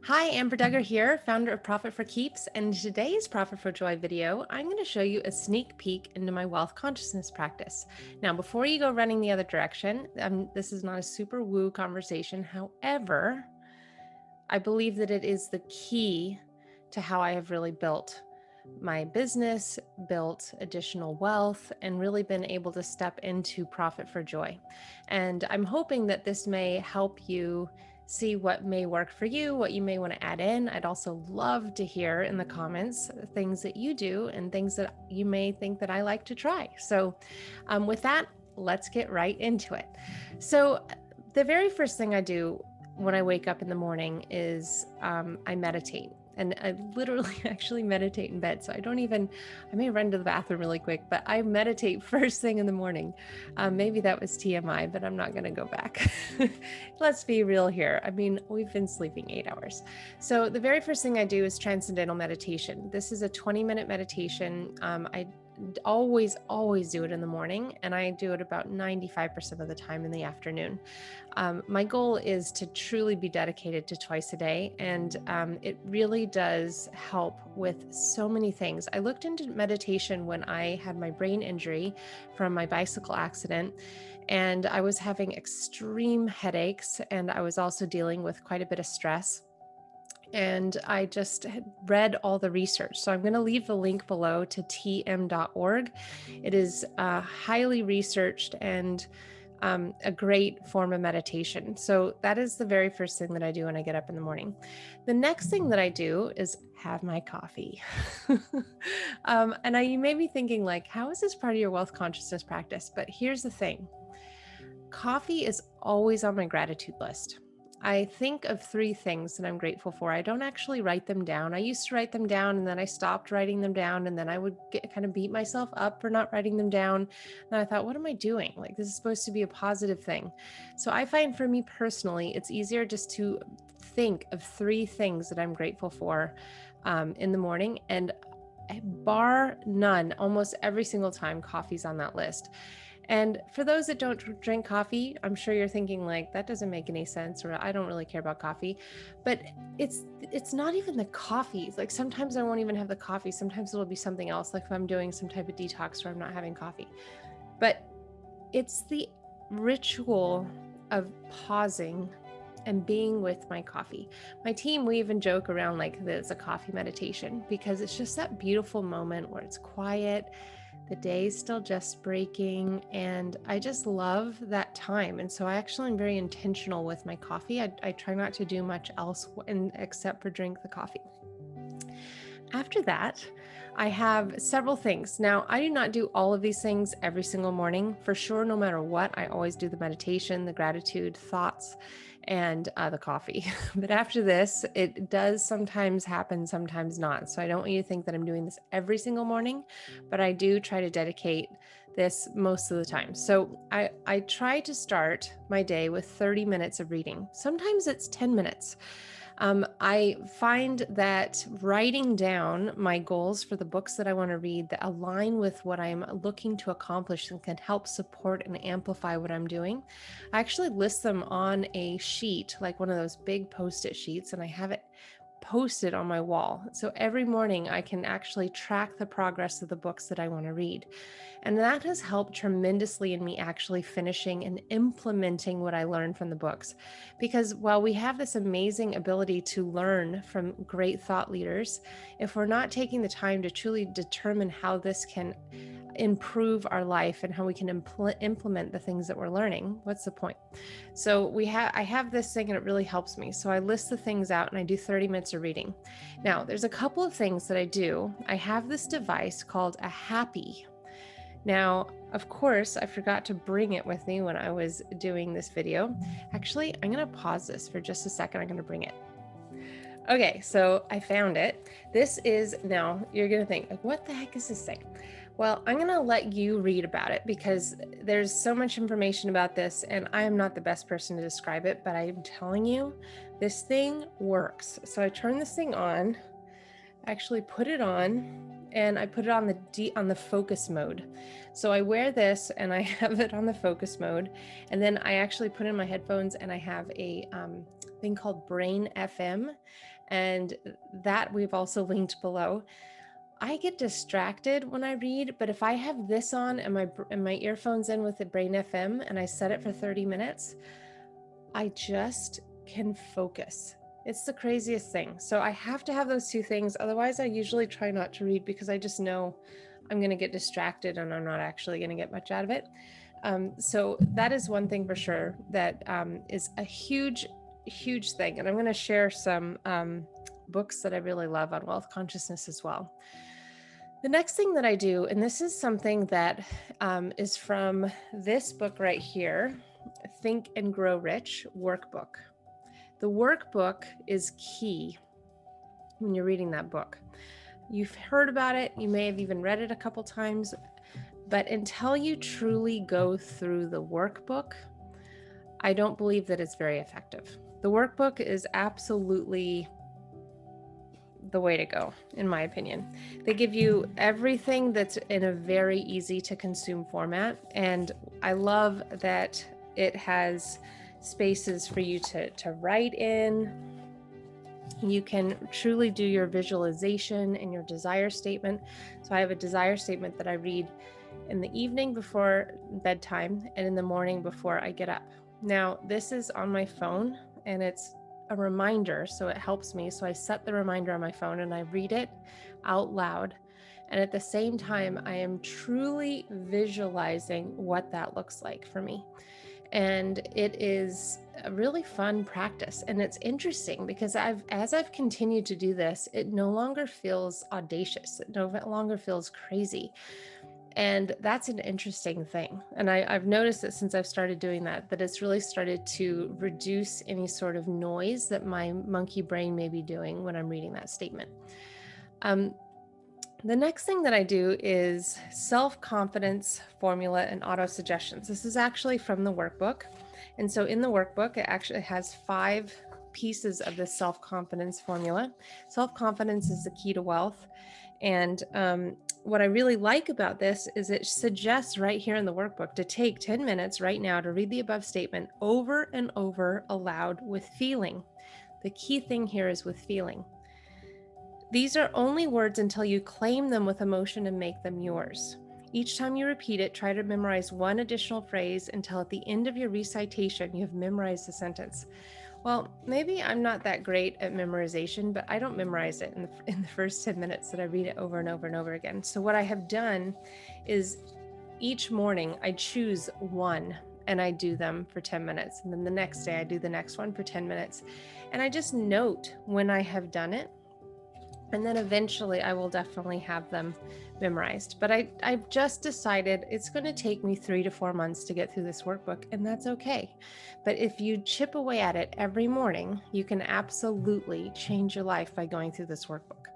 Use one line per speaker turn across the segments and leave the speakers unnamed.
Hi, Amber Duggar here, founder of Profit for Keeps, and in today's Profit for Joy video, I'm going to show you a sneak peek into my wealth consciousness practice. Now, before you go running the other direction, this is not a super woo conversation. However, I believe that it is the key to how I have really built my business, built additional wealth, and really been able to step into Profit for Joy. And I'm hoping that this may help you see what may work for you, what you may want to add in. I'd also love to hear in the comments things that you do and things that you may think that I like to try. So with that, let's get right into it. So the very first thing I do when I wake up in the morning is I meditate. And I literally actually meditate in bed. So I may run to the bathroom really quick, but I meditate first thing in the morning. Maybe that was TMI, but I'm not going to go back. Let's be real here. I mean, we've been sleeping 8 hours. So the very first thing I do is transcendental meditation. This is a 20-minute meditation. I always do it in the morning, and I do it about 95% of the time in the afternoon. My goal is to truly be dedicated to twice a day, and it really does help with so many things. I looked into meditation when I had my brain injury from my bicycle accident, and I was having extreme headaches, and I was also dealing with quite a bit of stress. And I just had read all the research. So I'm going to leave the link below to tm.org. It is highly researched and a great form of meditation. So that is the very first thing that I do when I get up in the morning. The next thing that I do is have my coffee. You may be thinking like, how is this part of your wealth consciousness practice? But here's the thing. Coffee is always on my gratitude list. I think of 3 things that I'm grateful for. I don't actually write them down. I used to write them down, and then I stopped writing them down, and then I would kind of beat myself up for not writing them down. And I thought, what am I doing? Like, this is supposed to be a positive thing. So I find for me personally, it's easier just to think of 3 things that I'm grateful for in the morning. And bar none, almost every single time, coffee's on that list. And for those that don't drink coffee, I'm sure you're thinking like, that doesn't make any sense, or I don't really care about coffee. But it's not even the coffee. Like sometimes I won't even have the coffee. Sometimes it'll be something else, like if I'm doing some type of detox where I'm not having coffee. But it's the ritual of pausing and being with my coffee. My team, we even joke around like there's a coffee meditation, because it's just that beautiful moment where it's quiet. The day's still just breaking, and I just love that time. And so I actually am very intentional with my coffee. I try not to do much else except for drink the coffee. After that, I have several things. Now, I do not do all of these things every single morning. For sure, no matter what, I always do the meditation, the gratitude, thoughts, and the coffee. But after this, it does sometimes happen, sometimes not. So I don't want you to think that I'm doing this every single morning, but I do try to dedicate this most of the time. So I try to start my day with 30 minutes of reading. Sometimes it's 10 minutes. I find that writing down my goals for the books that I want to read that align with what I'm looking to accomplish and can help support and amplify what I'm doing, I actually list them on a sheet, like one of those big Post-it sheets, and I have it posted on my wall. So every morning I can actually track the progress of the books that I want to read. And that has helped tremendously in me actually finishing and implementing what I learned from the books. Because while we have this amazing ability to learn from great thought leaders, if we're not taking the time to truly determine how this can improve our life and how we can implement the things that we're learning, what's the point? So I have this thing, and it really helps me. So I list the things out, and I do 30 minutes of reading. Now, there's a couple of things that I do. I have this device called a Happy. Now, of course, I forgot to bring it with me when I was doing this video. Actually, I'm going to pause this for just a second. I'm going to bring it. Okay, so I found it. This is, now you're going to think, like, what the heck is this thing? Well, I'm going to let you read about it, because there's so much information about this, and I am not the best person to describe it, but I'm telling you, this thing works. So I turn this thing on, actually put it on, and I put it on the focus mode. So I wear this and I have it on the focus mode, and then I actually put in my headphones, and I have a thing called Brain FM, And that we've also linked below. I get distracted when I read, but if I have this on and my earphones in with the Brain FM and I set it for 30 minutes, I just can focus. It's the craziest thing. So I have to have those two things. Otherwise, I usually try not to read because I just know I'm going to get distracted and I'm not actually going to get much out of it. So that is one thing for sure that is a huge, huge thing. And I'm going to share some books that I really love on wealth consciousness as well. The next thing that I do, and this is something that is from this book right here, Think and Grow Rich Workbook. The workbook is key when you're reading that book. You've heard about it, you may have even read it a couple times, but until you truly go through the workbook, I don't believe that it's very effective. The workbook is absolutely the way to go, in my opinion. They give you everything that's in a very easy to consume format. And I love that it has spaces for you to write in. You can truly do your visualization and your desire statement. So I have a desire statement that I read in the evening before bedtime and in the morning before I get up. Now, this is on my phone and it's a reminder, so it helps me. So I set the reminder on my phone and I read it out loud. And at the same time, I am truly visualizing what that looks like for me. And it is a really fun practice. And it's interesting because as I've continued to do this, it no longer feels audacious. It no longer feels crazy. And that's an interesting thing. And I've noticed that since I've started doing that it's really started to reduce any sort of noise that my monkey brain may be doing when I'm reading that statement. The next thing that I do is self-confidence formula and auto suggestions. This is actually from the workbook. And so in the workbook, it actually has 5 pieces of this self-confidence formula. Self-confidence is the key to wealth. And what I really like about this is it suggests right here in the workbook to take 10 minutes right now to read the above statement over and over aloud with feeling. The key thing here is with feeling. These are only words until you claim them with emotion and make them yours. Each time you repeat it, try to memorize one additional phrase until at the end of your recitation, you have memorized the sentence. Well, maybe I'm not that great at memorization, but I don't memorize it in the first 10 minutes that I read it over and over and over again. So what I have done is each morning I choose one and I do them for 10 minutes. And then the next day I do the next one for 10 minutes. And I just note when I have done it. And then eventually I will definitely have them memorized. But I've just decided it's going to take me 3 to 4 months to get through this workbook, and that's okay. But if you chip away at it every morning, you can absolutely change your life by going through this workbook.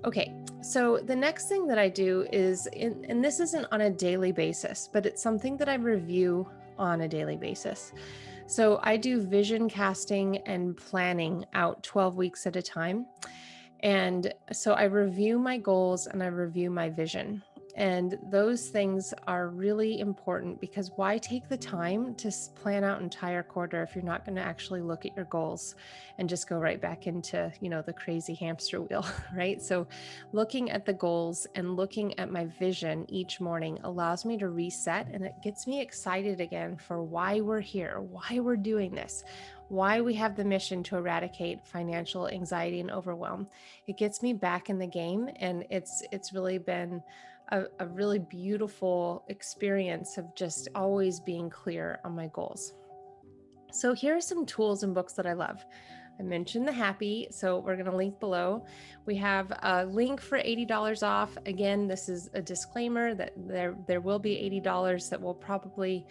Okay, so the next thing that I do is, and this isn't on a daily basis, but it's something that I review on a daily basis. So I do vision casting and planning out 12 weeks at a time. And so I review my goals and I review my vision. And those things are really important because why take the time to plan out an entire quarter if you're not going to actually look at your goals and just go right back into, the crazy hamster wheel, right? So looking at the goals and looking at my vision each morning allows me to reset, and it gets me excited again for why we're here, why we're doing this, why we have the mission to eradicate financial anxiety and overwhelm. It gets me back in the game, and it's really been a really beautiful experience of just always being clear on my goals. So here are some tools and books that I love. I mentioned The Happy, so we're going to link below. We have a link for $80 off. Again, this is a disclaimer that there will be $80 that will probably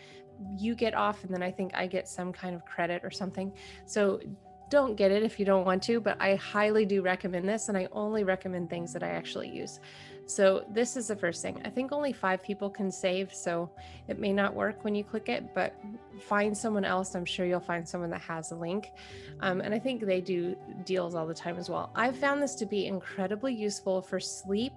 you get off, and then I think I get some kind of credit or something. So don't get it if you don't want to, but I highly do recommend this, and I only recommend things that I actually use. So this is the first thing. I think only 5 people can save, so it may not work when you click it, but find someone else. I'm sure you'll find someone that has a link. And I think they do deals all the time as well. I've found this to be incredibly useful for sleep,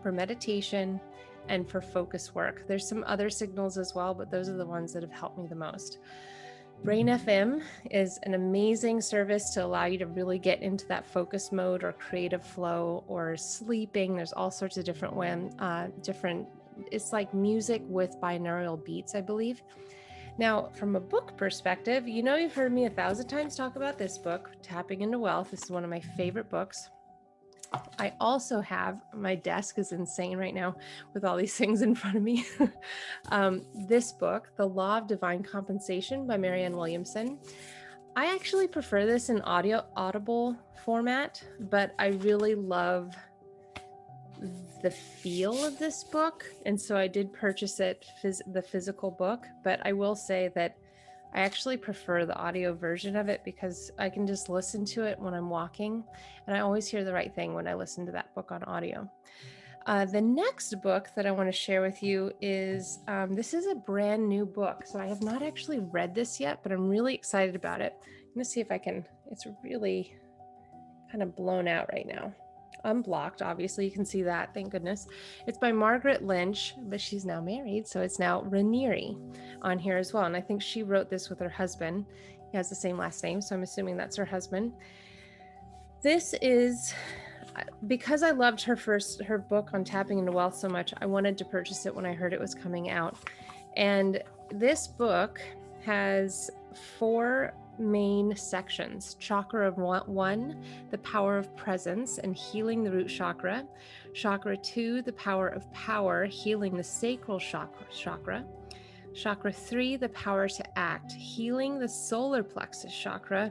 for meditation, and for focus work. There's some other signals as well, but those are the ones that have helped me the most. Brain FM is an amazing service to allow you to really get into that focus mode or creative flow or sleeping. There's all sorts of different it's like music with binaural beats, I believe. Now, from a book perspective, you've heard me 1,000 times talk about this book, Tapping into Wealth. This is one of my favorite books. I also have, my desk is insane right now with all these things in front of me. This book, The Law of Divine Compensation by Marianne Williamson. I actually prefer this in audible format, but I really love the feel of this book. And so I did purchase it, the physical book, but I will say that I actually prefer the audio version of it because I can just listen to it when I'm walking, and I always hear the right thing when I listen to that book on audio. The next book that I want to share with you is, this is a brand new book. So I have not actually read this yet, but I'm really excited about it. I'm going to see if I can, it's really kind of blown out right now. Unblocked, obviously, you can see that, thank goodness. It's by Margaret Lynch, but she's now married, so it's now Raniere on here as well. And I think she wrote this with her husband. He has the same last name, so I'm assuming that's her husband. This is, because I loved her book on tapping into wealth so much, I wanted to purchase it when I heard it was coming out. And this book has 4 main sections. Chakra of 1, the power of presence and healing the root chakra. Chakra 2, the power of power, healing the sacral chakra. Chakra 3, the power to act, healing the solar plexus chakra.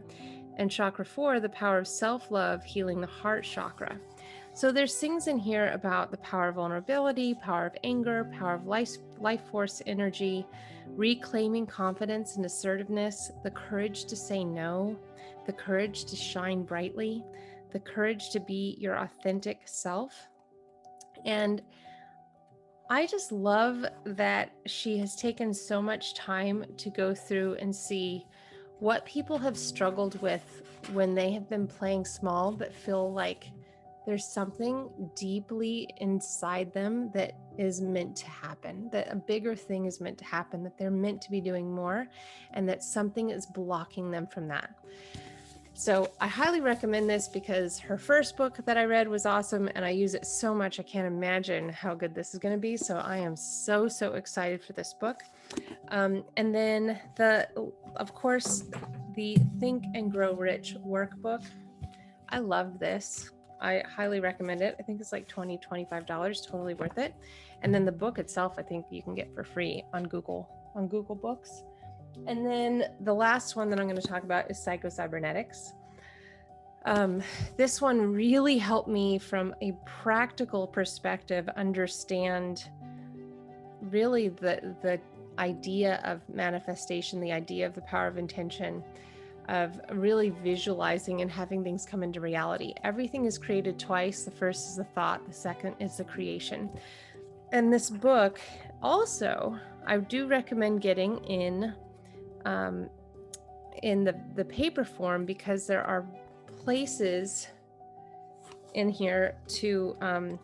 And chakra 4, the power of self-love, healing the heart chakra. So there's things in here about the power of vulnerability, power of anger, power of life force energy, reclaiming confidence and assertiveness, the courage to say no, the courage to shine brightly, the courage to be your authentic self. And I just love that she has taken so much time to go through and see what people have struggled with when they have been playing small but feel like there's something deeply inside them that is meant to happen, that a bigger thing is meant to happen, that they're meant to be doing more, and that something is blocking them from that. So I highly recommend this because her first book that I read was awesome, and I use it so much I can't imagine how good this is going to be. So I am so excited for this book. And then of course, the Think and Grow Rich workbook. I love this. I highly recommend it. I think it's like $20, $25, totally worth it. And then the book itself, I think you can get for free on Google Books. And then the last one that I'm going to talk about is Psycho-Cybernetics. This one really helped me from a practical perspective understand really the idea of manifestation, the idea of the power of intention, of really visualizing and having things come into reality. Everything is created twice. The first is the thought, the second is the creation. And this book also, I do recommend getting in the paper form, because there are places in here to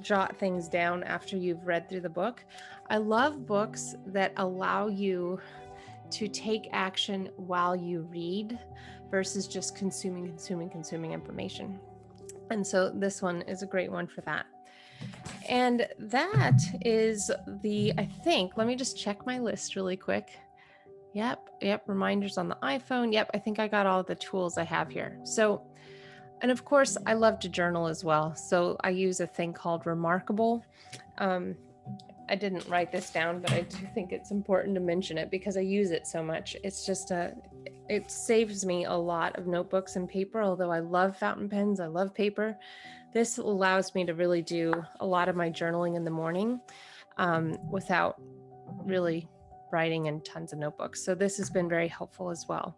jot things down after you've read through the book. I love books that allow you to take action while you read versus just consuming information. And so this one is a great one for that. And that is I think, let me just check my list really quick. Yep, reminders on the iPhone. Yep, I think I got all the tools I have here. So, and of course, I love to journal as well. So I use a thing called Remarkable. I didn't write this down, but I do think it's important to mention it because I use it so much. It's just it saves me a lot of notebooks and paper, although I love fountain pens, I love paper. This allows me to really do a lot of my journaling in the morning without really writing in tons of notebooks. So this has been very helpful as well.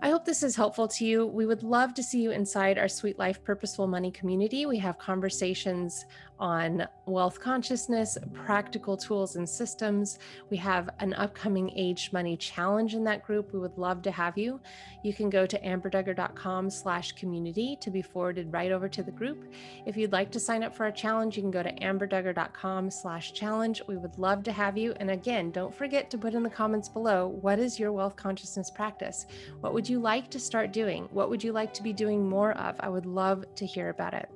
I hope this is helpful to you. We would love to see you inside our Sweet Life Purposeful Money community. We have conversations on wealth consciousness, practical tools and systems. We have an upcoming Aged Money Challenge in that group. We would love to have you. You can go to amberdugger.com/community to be forwarded right over to the group. If you'd like to sign up for a challenge, you can go to amberdugger.com/challenge. We would love to have you. And again, don't forget to put in the comments below, what is your wealth consciousness practice? What would you like to start doing? What would you like to be doing more of? I would love to hear about it.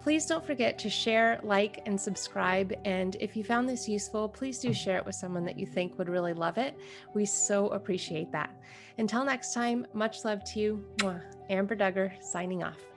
Please don't forget to share, like, and subscribe. And if you found this useful, please do share it with someone that you think would really love it. We so appreciate that. Until next time, much love to you. Mwah. Amber Duggar signing off.